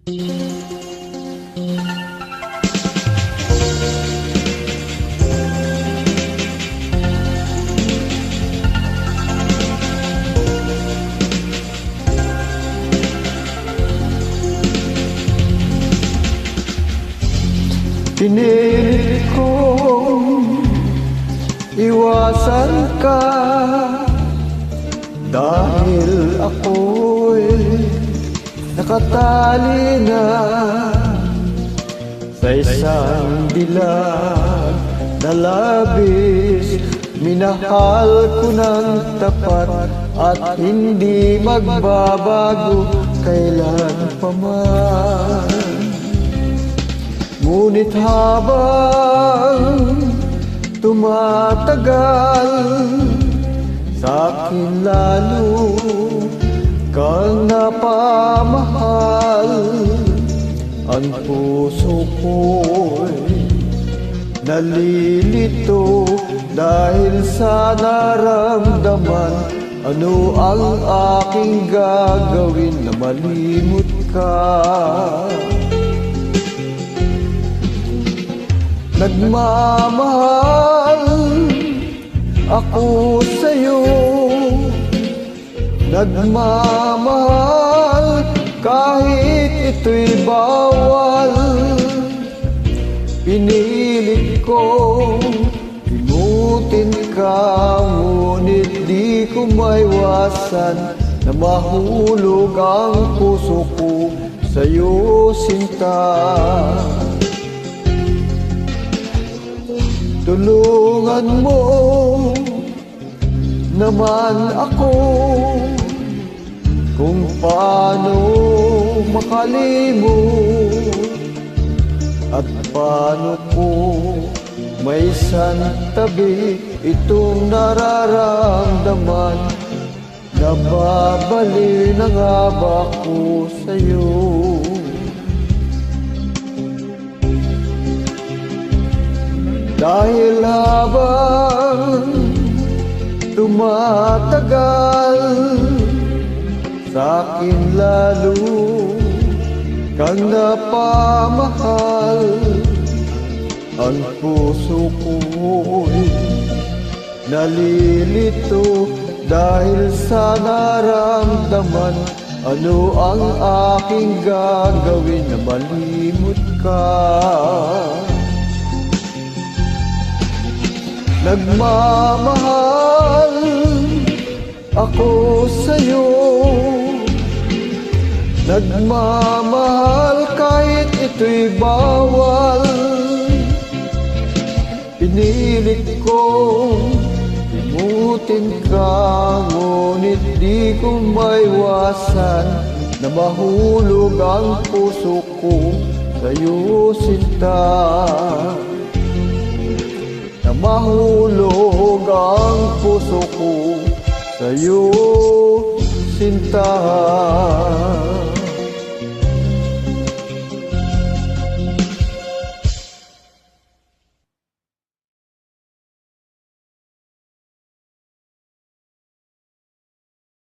Pinilit kong iwasan ka dahil ako'y nakatali na sa isang dilag na labis. Minahal ko ng tapat at hindi magbabago kailan pa man. Ngunit habang tumatagal, sa'kin lalo kang napamahal. Ang puso ko'y nalilito dahil sa naramdaman. Ano ang aking gagawin na malimot ka? Nagmamahal ako sa'yo, nagmamahal kahit ito'y bawal. Pinilit kong limutin ka, ngunit di ko maiwasan na mahulog ang puso ko sa'yo, sinta. Tulungan mo naman ako kung paano makalimot at paano ko may santabi itong nararamdaman. Nababali na nga ba ko sa'yo? Dahil habang tumatagal, sa'kin lalo kang napamahal. Ang puso ko'y nalilito dahil sa naramdaman. Ano ang aking gagawin na malimot ka? Nagmamahal ako sa'yo, nagmamahal kahit ito'y bawal. Pinilit kong limutin ka, ngunit di ko maiwasan na mahulog ang puso ko sa'yo, sinta. Na mahulog ang puso ko sa'yo, sinta.